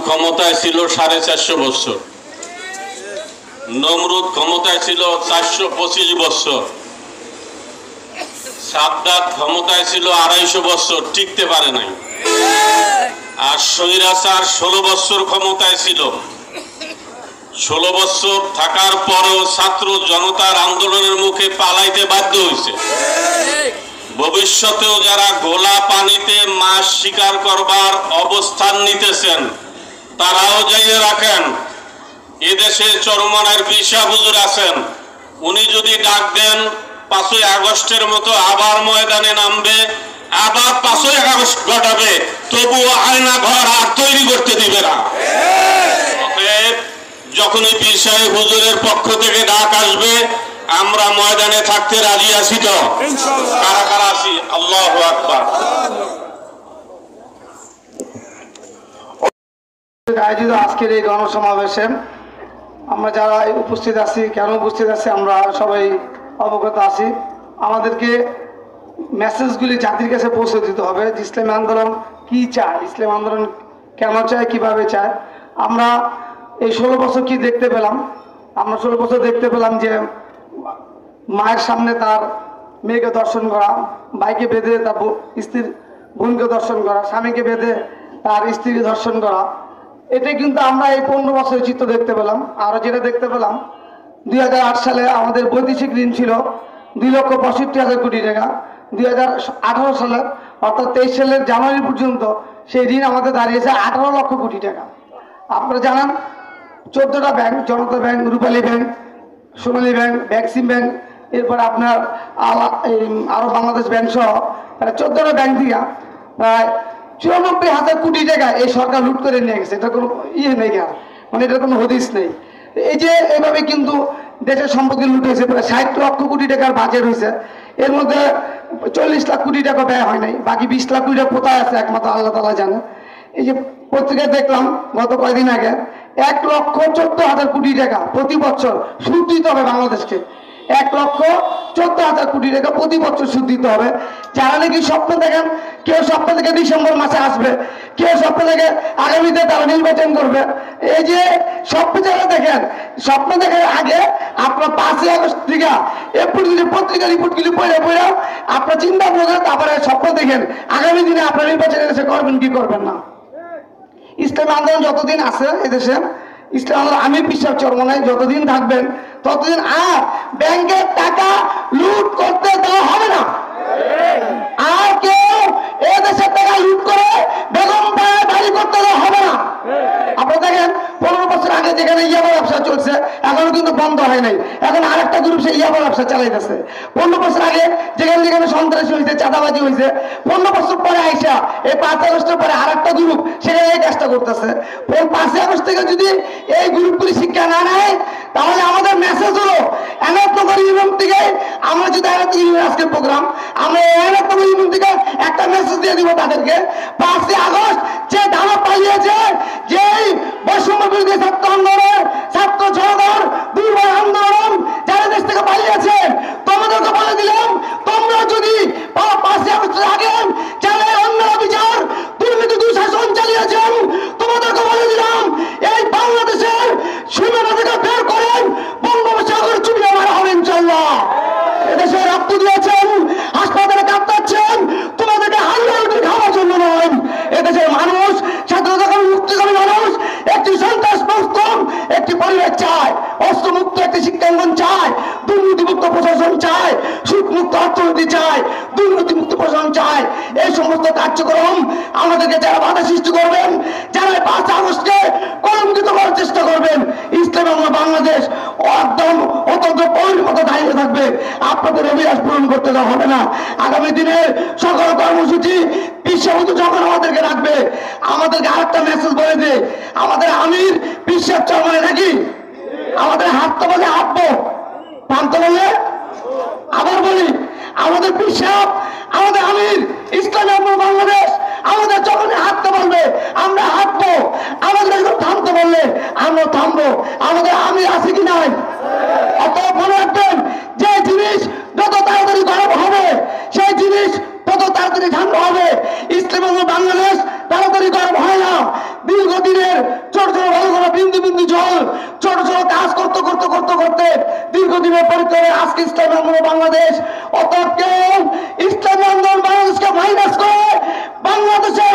ক্ষমতায় ছিল 450 বছর, নমরুদ ক্ষমতায় ছিল 425 বছর, সাদ্দাত ক্ষমতায় ছিল 250 বছর, টিকতে পারে নাই। আর স্বৈরাচার 16 বছর ক্ষমতায় ছিল। 16 বছর থাকার পরেও ছাত্র জনতার আন্দোলনের মুখে পালাইতে বাধ্য হয়েছে। ভবিষ্যতেও যারা গোলা পানিতে মাছ শিকার করবার অবস্থান নিতেছেন তারাও জেনে রাখেন, এদেশে চরমনায়ের পীর সাহেব হুজুর আছেন, উনি যদি ডাক দেন 5ই আগস্টের মতো আবার ময়দানে নামবে, আবার 5ই আগস্ট ঘটাবে, তবুও আয়না ঘর আর তৈরি করতে দিবে না। অতএব যখনই পীর সাহেব হুজুরের পক্ষ থেকে ডাক আসবে আমরা ময়দানে থাকতে রাজি আছি। তো কারা কারা আছি? আল্লাহু আকবার। আয়োজিত আজকের এই গণসমাবেশে আমরা যারা উপস্থিত আছি, কেন উপস্থিত আছি আমরা সবাই অবগত আছি। আমাদেরকে মেসেজগুলি জাতির কাছে পৌঁছে দিতে হবে যে ইসলামী আন্দোলন কি চায়, ইসলামী আন্দোলন কেন চায়, কিভাবে চায়। আমরা এই 16 বছর কি দেখতে পেলাম? আমরা 16 বছর দেখতে পেলাম যে মায়ের সামনে তার মেয়েকে দর্শন করা, ভাইকে বেঁধে তার স্ত্রীর বোনকে দর্শন করা, স্বামীকে বেঁধে তার স্ত্রীকে দর্শন করা। এটাই কিন্তু আমরা এই 15 বছরের চিত্র দেখতে পেলাম। আরও যেটা দেখতে পেলাম, 2008 সালে আমাদের বৈদেশিক ঋণ ছিল 2,65,000 কোটি টাকা। 2018 সালে অর্থাৎ 23 সালের জানুয়ারি পর্যন্ত সেই ঋণ আমাদের দাঁড়িয়েছে 18 লক্ষ কোটি টাকা। আপনারা জানান 14টা ব্যাংক, জনতা ব্যাংক, রূপালী ব্যাংক, সোনালী ব্যাংক, ব্যাক্সিম ব্যাংক, এরপর আপনার আরও বাংলাদেশ ব্যাংক সহ প্রায় 14টা ব্যাংক দিয়া প্রায় 94,000 কোটি টাকা এই সরকার লুট করে নিয়ে গেছে। এটা কোনো নেই, মানে এটার কোনো হদিস নেই। এই যে এভাবে কিন্তু দেশের সম্পত্তি লুট হয়েছে, প্রায় 60 লক্ষ কোটি টাকার বাজেট হয়েছে। এর মধ্যে 40 লাখ কোটি টাকা ব্যয় হয় নাই, বাকি 20 লাখ কোটি টাকা কোথায় আছে একমাত্র আল্লাহ তাআলা জানে। এই যে পত্রিকায় দেখলাম গত কয়েকদিন আগে 1,14,000 কোটি টাকা প্রতি বছর সুদ দিতে হবে বাংলাদেশকে। 1,14,000 কোটি টাকা প্রতি বছর সুদ দিতে হবে। যারা নাকি স্বপ্ন দেখেন, কেউ স্বপ্ন থেকে ডিসেম্বর মাসে আসবে, কেউ স্বপ্ন থেকে আগামীতে তারা নির্বাচন করবে। এই যে স্বপ্ন যারা দেখেন, স্বপ্ন দেখার আগে আপনার 5ই আগস্ট থেকে এপ্রিল পত্রিকা রিপোর্টগুলি পড়ে পড়ে আপনার চিন্তা করেন, তারপরে স্বপ্ন দেখেন আগামী দিনে আপনার নির্বাচন এসে করবেন কি করবেন না। ইসলামী আন্দোলন যতদিন আছে এদেশে, ইসলাম আন্দোলন আমি বিশ্বাস চরমনায় যতদিন থাকবেন ততদিন আর ব্যাংকের টাকা লুট করতে দেওয়া হবে না। আর কেউ এদেশের টাকা লুট করে বেগম পায়ে বাড়ি করতে দেওয়া হবে না। আপনারা দেখেন 15 বছর আগে যেখানে ইয়াবা ব্যবসা চলছে এখনো কিন্তু বন্ধ হয় নাই, এখন আরেকটা গ্রুপ সেই ইয়াবা ব্যবসা চালাইতেছে। 15 বছর আগে যেখানে যেখানে সন্ত্রাসী হয়েছে, চাঁদাবাজি হয়েছে, 15 বছর পরে আইসা এই 5 আগস্টের পরে আরেকটা গ্রুপ সেখানে এই কাজটা করতেছে। 5 আগস্ট থেকে যদি এই গ্রুপগুলি শিক্ষা না নেয় তাহলে আমাদের মেসেজ হলো এনায়তনগর ইউনিয়ন থেকে আমরা যদি আজকের প্রোগ্রাম আমরা এনায়তনগর ইউনিয়ন থেকে একটা মেসেজ দিয়ে দিব তাদেরকে, 5ই আগস্ট যে ধারা পালিয়েছে, যে বৈষম্য বিরোধী ছাত্র আন্দোলন, ছাত্র জনতার দুর্বল আন্দোলন যারা দেশ থেকে পালিয়েছে, তোমাদেরকে বলে দিলাম তোমরা যদি 5ই আগস্টের আগে যারা অন্য বিচার দুর্নীতি দুঃশাসন চালিয়েছেন তোমাদেরকে বলে দিলাম এই বাংলাদেশের সীমানা থেকে বের করেন, বঙ্গোপসাগর চুপিয়ে মারা হবে ইনশাআল্লাহ। এদেশে রক্ত দিয়েছেন, হাসপাতালে কাঁদতেছেন, তোমাদেরকে হালুয়া রুটি খাওয়ার জন্য নয়। এদেশের মানুষ, স্বাধীনতা মুক্তিকামী মানুষ একটি সন্ত্রাস মুক্ত একটি পরিবেশ চায়, অস্ত্রমুক্ত একটি শিক্ষাঙ্গন চায়, দুর্নীতিমুক্ত প্রশাসন চায়, সুদমুক্ত অর্থনীতি চায়, দুর্নীতিমুক্ত প্রশাসন চায়। এই সমস্ত কার্যক্রম আমাদেরকে যারা বাধা সৃষ্টি করবেন, যারা 5 আগস্টকে কলঙ্কিত করার চেষ্টা করবেন, ইসলাম আমরা বাংলাদেশ একদম অত্যন্ত পরিণত দাঁড়িয়ে থাকবে। আপনাদের অভিলাষ পূরণ করতে দেওয়া হবে না। আগামী দিনের সকল কর্মসূচি বিশ্ববন্ধু যখন আমাদেরকে রাখবে, আমাদেরকে আরেকটা মেসেজ বলে দে, আমাদের আমির বিশ্বের চরমানে নাকি আমাদের হাঁটতে বলে হাঁটবো, টানতে বললে আবার বলি আমাদের বিশ্বাস, আমাদের আমির ইসলামী আন্দোলন বাংলাদেশ আমাদের যখন হাঁটতে বলবে আমরা হাঁটবো, আমাদের একদম থামতে বললে আমরা থামবো। আমাদের আমির আছে কি নাই? অতএব মনে রাখবেন, যে জিনিস যত তাড়াতাড়ি গরম হবে সেই জিনিস তত তাড়াতাড়ি ঠান্ডা হবে। ইসলামী আন্দোলন বাংলাদেশ তাড়াতাড়ি গরম হয় না, দীর্ঘদিনের আজকে ইসলামী আন্দোলন বাংলাদেশ, অর্থাৎ কেউ ইসলামী আন্দোলন বাংলাদেশকে মাইনাস করে বাংলাদেশে